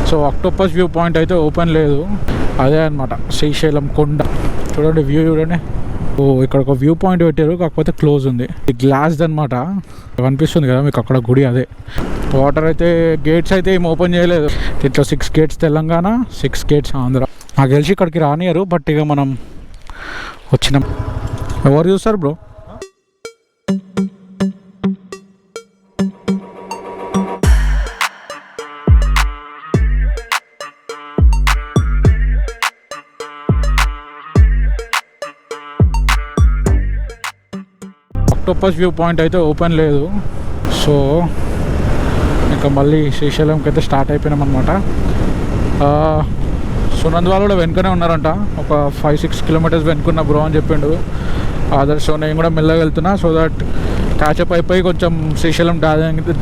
So octopus view point అయితే open లేదు. అదే అనమాట శ్రీశైలం కొండ. చూడండి వ్యూ చూడండి. ఓ ఇక్కడ ఒక వ్యూ పాయింట్ పెట్టారు, కాకపోతే క్లోజ్ ఉంది. ఇది గ్లాస్ది అనమాట. కనిపిస్తుంది కదా మీకు అక్కడ గుడి. అదే వాటర్ అయితే గేట్స్ అయితే ఏం ఓపెన్ చేయలేదు. దీంట్లో 6 గేట్స్ తెలంగాణ, 6 గేట్స్ ఆంధ్ర. నాకు తెలిసి ఇక్కడికి రానియరు, బట్ ఇక మనం వచ్చినాం. ఎవరు చూస్తారు బ్రో? ఆక్టోపస్ వ్యూ పాయింట్ అయితే ఓపెన్ లేదు. సో ఇంకా మళ్ళీ శ్రీశైలంకి అయితే స్టార్ట్ అయిపోయినాం అనమాట. సునంద్ వాళ్ళు కూడా వెనుకనే ఉన్నారంట, ఒక 5-6 కిలోమీటర్స్ వెనుకున్న బ్రో అని చెప్పిండు ఆదర్శ్. సో నేను కూడా మెల్లగా వెళ్తున్నా, సో దట్ క్యాచప్ అయిపోయి కొంచెం శ్రీశైలం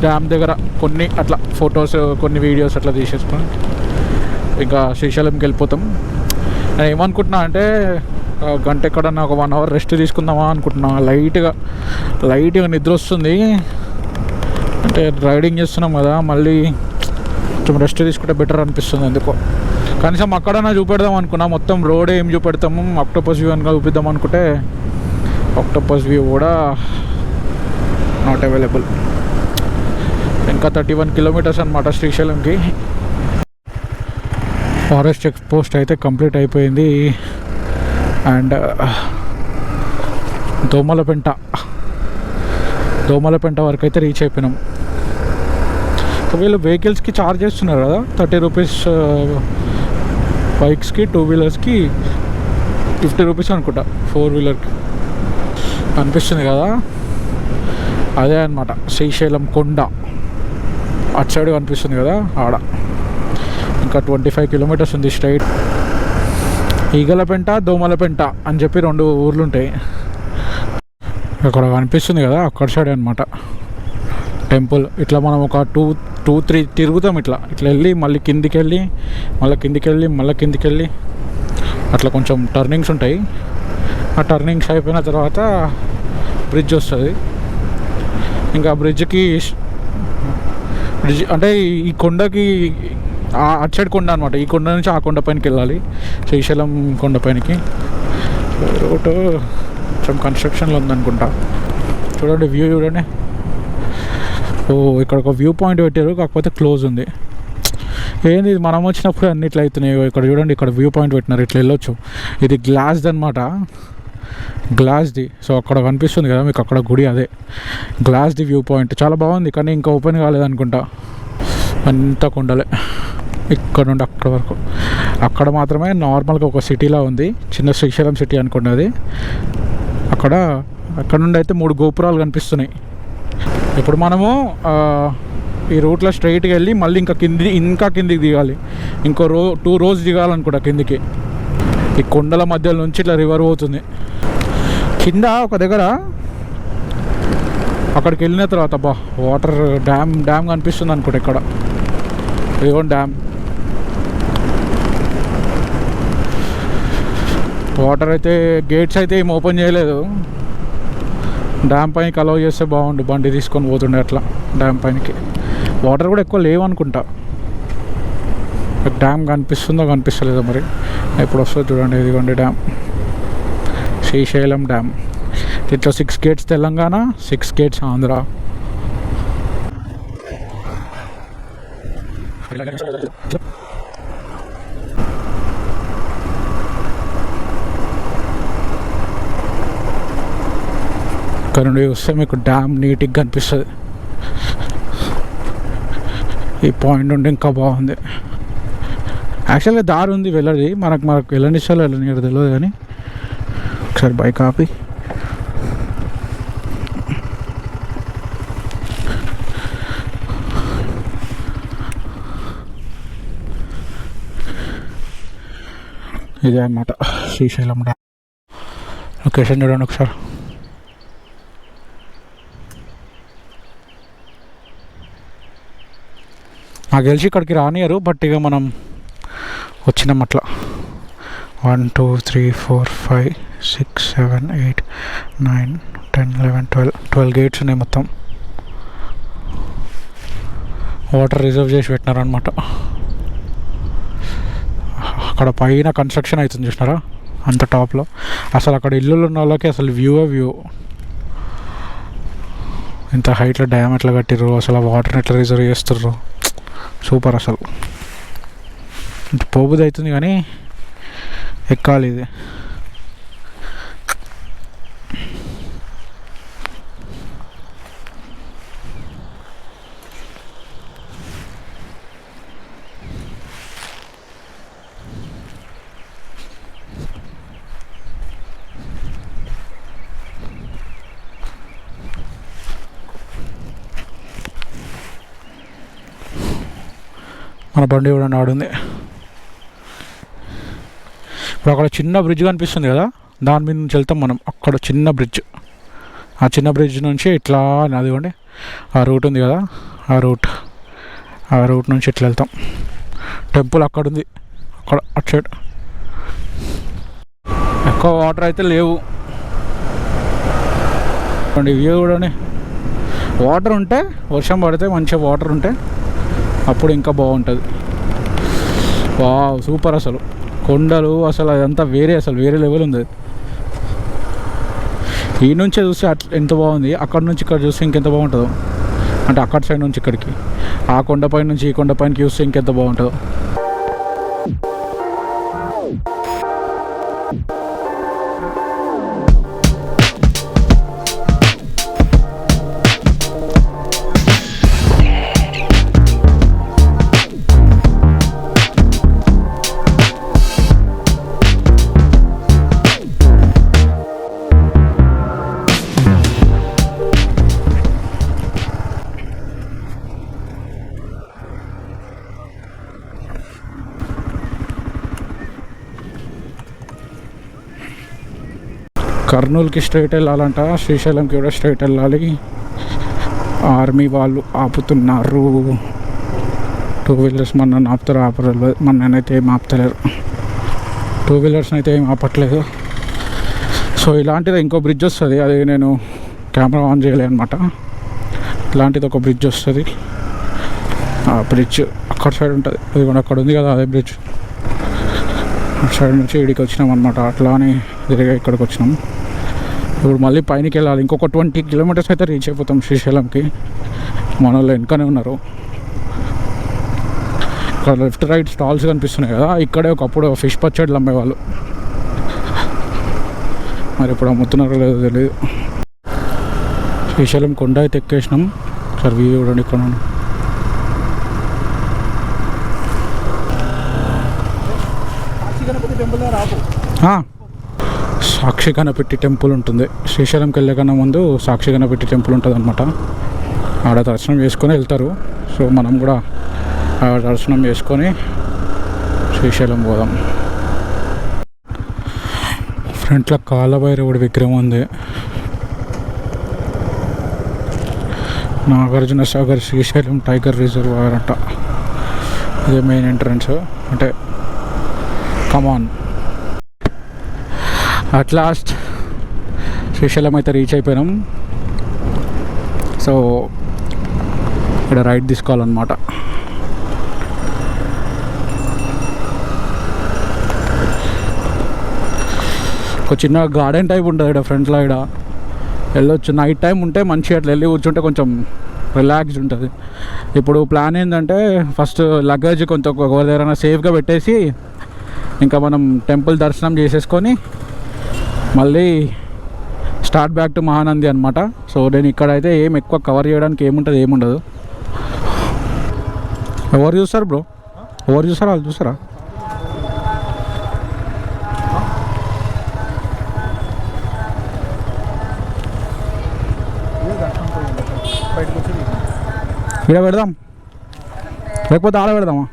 డ్యామ్ దగ్గర కొన్ని అట్లా ఫొటోస్, కొన్ని వీడియోస్ అట్లా తీసేసుకొని ఇంకా శ్రీశైలంకి వెళ్ళిపోతాం. నేను ఏమనుకుంటున్నా అంటే గంట ఎక్కడన్నా ఒక 1 అవర్ రెస్ట్ తీసుకుందామా అనుకుంటున్నా. లైట్గా నిద్ర వస్తుంది. అంటే రైడింగ్ చేస్తున్నాం కదా, మళ్ళీ కొంచెం రెస్ట్ తీసుకుంటే బెటర్ అనిపిస్తుంది ఎందుకో. కనీసం అక్కడన్నా చూపెడదాం అనుకున్నా, మొత్తం రోడ్ ఏం చూపెడతాము, ఆక్టోపస్ వ్యూ అని చూపిద్దాం అనుకుంటే ఆక్టోపస్ వ్యూ కూడా నాట్ అవైలబుల్. ఇంకా 31 కిలోమీటర్స్ అనమాట శ్రీశైలంకి. ఫారెస్ట్ చెక్ పోస్ట్ అయితే కంప్లీట్ అయిపోయింది. అండ్ దోమలపెంట వరకు అయితే రీచ్ అయిపోయినాం. వీళ్ళు వెహికల్స్కి ఛార్జ్ చేస్తున్నారు కదా, 30 రూపీస్ బైక్స్కి, 2 వీలర్స్కి 50 రూపీస్ అనుకుంటా, 4 వీలర్కి. కనిపిస్తుంది కదా, అదే అనమాట శ్రీశైలం కొండ. అటు సైడ్ కనిపిస్తుంది కదా ఆడ. ఇంకా 25 కిలోమీటర్స్ ఉంది స్ట్రైట్. ఈగలపెంట, దోమలపెంట అని చెప్పి 2 ఊర్లు ఉంటాయి. అక్కడ కనిపిస్తుంది కదా, అక్కడ సైడ్ అనమాట టెంపుల్. ఇట్లా మనం ఒక 2-3 తిరుగుతాం. ఇట్లా వెళ్ళి మళ్ళీ కిందికి వెళ్ళి మళ్ళీ కిందికి వెళ్ళి అట్లా కొంచెం టర్నింగ్స్ ఉంటాయి. ఆ టర్నింగ్స్ అయిపోయిన తర్వాత బ్రిడ్జ్ వస్తుంది. ఇంకా బ్రిడ్జ్ అంటే ఈ కొండకి అటు సైడ్ కొండ అనమాట. ఈ కొండ నుంచి ఆ కొండ పైనకి వెళ్ళాలి, శ్రీశైలం కొండ పైనకి. రోడ్ కొంచెం కన్స్ట్రక్షన్లో ఉందనుకుంటా. చూడండి వ్యూ చూడండి. ఓ ఇక్కడ ఒక వ్యూ పాయింట్ పెట్టారు, కాకపోతే క్లోజ్ ఉంది. ఏంది ఇది, మనం వచ్చినప్పుడు అన్ని ఇట్లా అవుతున్నాయి. ఇక్కడ చూడండి, ఇక్కడ వ్యూ పాయింట్ పెట్టినారు, ఇట్లా వెళ్ళొచ్చు. ఇది గ్లాస్ది అనమాట, గ్లాస్ది. సో అక్కడ కనిపిస్తుంది కదా మీకు అక్కడ గుడి, అదే గ్లాస్ది వ్యూ పాయింట్. చాలా బాగుంది, కానీ ఇంకా ఓపెన్ కాలేదనుకుంటా. అంతా కొండలే ఇక్కడ నుండి అక్కడ వరకు. అక్కడ మాత్రమే నార్మల్గా ఒక సిటీలా ఉంది, చిన్న శ్రీశైలం సిటీ అనుకున్నది. అక్కడ నుండి అయితే 3 గోపురాలు కనిపిస్తున్నాయి. ఇప్పుడు మనము ఈ రూట్లో స్ట్రైట్గా వెళ్ళి మళ్ళీ ఇంకా కిందికి దిగాలి. ఇంకో 2 రోజ్ దిగాలనుకుంటా కిందికి. ఈ కొండల మధ్యలో నుంచి ఇట్లా రివర్ పోతుంది. కింద ఒక దగ్గర అక్కడికి వెళ్ళిన తర్వాత వాటర్ డ్యామ్ కనిపిస్తుంది అనుకుంటా. ఇక్కడ ఇదిగో డ్యామ్. వాటర్ అయితే గేట్స్ అయితే ఏం ఓపెన్ చేయలేదు. డ్యామ్ పైనకి అలౌ చేస్తే బాగుండు, బండి తీసుకొని పోతుండే అట్లా డ్యామ్ పైనకి. వాటర్ కూడా ఎక్కువ లేవనుకుంటా. డ్యామ్ కనిపిస్తలేదో మరి, ఎప్పుడు వస్తుందో చూడండి. ఇదిగోండి డ్యామ్, శ్రీశైలం డ్యామ్. దీంట్లో 6 గేట్స్ తెలంగాణ, 6 గేట్స్ ఆంధ్ర. ఇక్కడ నుండి వస్తే మీకు డ్యామ్ నీట్గా కనిపిస్తుంది. ఈ పాయింట్ నుండి ఇంకా బాగుంది. యాక్చువల్గా దారి ఉంది వెళ్ళది, మనకు వెళ్ళనిస్తాలో వెళ్ళనియరు తెలియదు, కానీ ఒకసారి బైక్ ఆపి ఇదే అన్నమాట శ్రీశైలం డ్యామ్. లొకేషన్ చూడండి ఒకసారి. నాకు తెలిసి ఇక్కడికి రానియరు, బట్ ఇక మనం వచ్చినాం అట్లా. 1 2 3 4 5 6 7 8 9 10 11 12 గేట్స్ ఉన్నాయి మొత్తం. వాటర్ రిజర్వ్ చేసి పెట్టినారనమాట. అక్కడ పైన కన్స్ట్రక్షన్ అవుతుంది చూసినారా అంత టాప్లో. అసలు అక్కడ ఇల్లులు ఉన్న వాళ్ళకి అసలు వ్యూ ఇంత హైట్లో డ్యామ్ ఎట్లా కట్టిర్రు, అసలు ఆ వాటర్ని ఎట్లా రిజర్వ్ చేస్తుర్రు, సూపర్. అసలు పోబుది అవుతుంది కానీ ఎక్కాలి ఇది. మన బండి కూడా ఆడుంది. ఇప్పుడు అక్కడ చిన్న బ్రిడ్జ్ కనిపిస్తుంది కదా, దాని మీద నుంచి వెళ్తాం మనం. అక్కడ చిన్న బ్రిడ్జ్, ఆ చిన్న బ్రిడ్జ్ నుంచి ఇట్లా అదిగోండి ఆ రూట్ ఉంది కదా, ఆ రూట్ నుంచి ఇట్లా వెళ్తాం. టెంపుల్ అక్కడ ఉంది, అక్కడ అటు సైడ్. ఎక్కువ వాటర్ అయితే లేవు వ్యూ కూడా. వాటర్ ఉంటే, వర్షం పడితే మంచిగా వాటర్ ఉంటే అప్పుడు ఇంకా బాగుంటుంది. Wow super. అసలు కొండలు అసలు అదంతా వేరే లెవెల్ ఉంది. ఈ నుంచే చూస్తే ఎంత బాగుంది, అక్కడ నుంచి ఇక్కడ చూస్తే ఇంకెంత బాగుంటుందో. అంటే అక్కడ సైడ్ నుంచి ఇక్కడికి, ఆ కొండపై నుంచి ఈ కొండపైనకి చూస్తే ఇంకెంత బాగుంటుందో. కర్నూలుకి స్ట్రైట్ వెళ్ళాలంట, శ్రీశైలంకి కూడా స్ట్రైట్ వెళ్ళాలి. ఆర్మీ వాళ్ళు ఆపుతున్నారు. 2 వీలర్స్ మన ఆపరు, మననైతే ఏం ఆపుతలేరు. 2 వీలర్స్ని అయితే ఏం ఆపట్లేదు. సో ఇలాంటిది ఇంకో బ్రిడ్జ్ వస్తుంది, అది నేను కెమెరా ఆన్ చేయలే అనమాట. ఇలాంటిది ఒక బ్రిడ్జ్ వస్తుంది, ఆ బ్రిడ్జ్ అక్కడ సైడ్ ఉంటుంది. అది కూడా అక్కడ ఉంది కదా అదే బ్రిడ్జ్. అటు సైడ్ నుంచి ఇక్కడికి వచ్చినాం అనమాట. అట్లానే తిరిగా ఇక్కడికి వచ్చినాం. ఇప్పుడు మళ్ళీ పైనకి వెళ్ళాలి. ఇంకొక 20 కిలోమీటర్స్ అయితే రీచ్ అయిపోతాం శ్రీశైలంకి. మన వాళ్ళు వెనకనే ఉన్నారు. ఇక్కడ లెఫ్ట్ రైట్ స్టాల్స్ కనిపిస్తున్నాయి కదా, ఇక్కడే ఒకప్పుడు ఫిష్ పచ్చడిలు అమ్మేవాళ్ళు. మరి ఇప్పుడు అమ్ముతున్నారో లేదో తెలియదు. శ్రీశైలం కొండ అయితే ఎక్కేసినాం. సార్ వ్యూ చూడండి ఇక్కడ. సాక్షి గణపతి టెంపుల్ ఉంటుంది. శ్రీశైలంకి వెళ్ళే కన్నా ముందు సాక్షి గణపతి టెంపుల్ ఉంటుంది అనమాట. ఆడ దర్శనం చేసుకొని వెళ్తారు. సో మనం కూడా ఆడ దర్శనం చేసుకొని శ్రీశైలం పోదాం. ఫ్రంట్లో కాలభైరవుడి విగ్రహం ఉంది. నాగార్జున సాగర్ శ్రీశైలం టైగర్ రిజర్వాయర్ అంట. ఇదే మెయిన్ ఎంట్రన్స్. అంటే కమాన్, అట్ లాస్ట్ శ్రీశైలం అయితే రీచ్ అయిపోయినాం. సో ఇక్కడ రైట్ తీసుకోవాలన్నమాట. ఒక చిన్న గార్డెన్ టైప్ ఉంటుంది ఇక్కడ ఫ్రంట్లో. ఇక్కడ వెళ్ళొచ్చు, నైట్ టైం ఉంటే మంచిగా అట్లా వెళ్ళి కూర్చుంటే కొంచెం రిలాక్స్డ్ ఉంటుంది. ఇప్పుడు ప్లాన్ ఏంటంటే ఫస్ట్ లగేజ్ కొంచెం ఒక దగ్గర సేఫ్గా పెట్టేసి ఇంకా మనం టెంపుల్ దర్శనం చేసేసుకొని మళ్ళీ స్టార్ట్ బ్యాక్ టు మహానంది అనమాట. సో నేను ఇక్కడైతే ఏం ఎక్కువ కవర్ చేయడానికి ఏముండదు. ఎవరు చూస్తారు బ్రో, ఎవరు చూస్తారా? వాళ్ళు చూస్తారా? ఇక్కడ పెడదాం లేకపోతే ఆడ పెడదామా?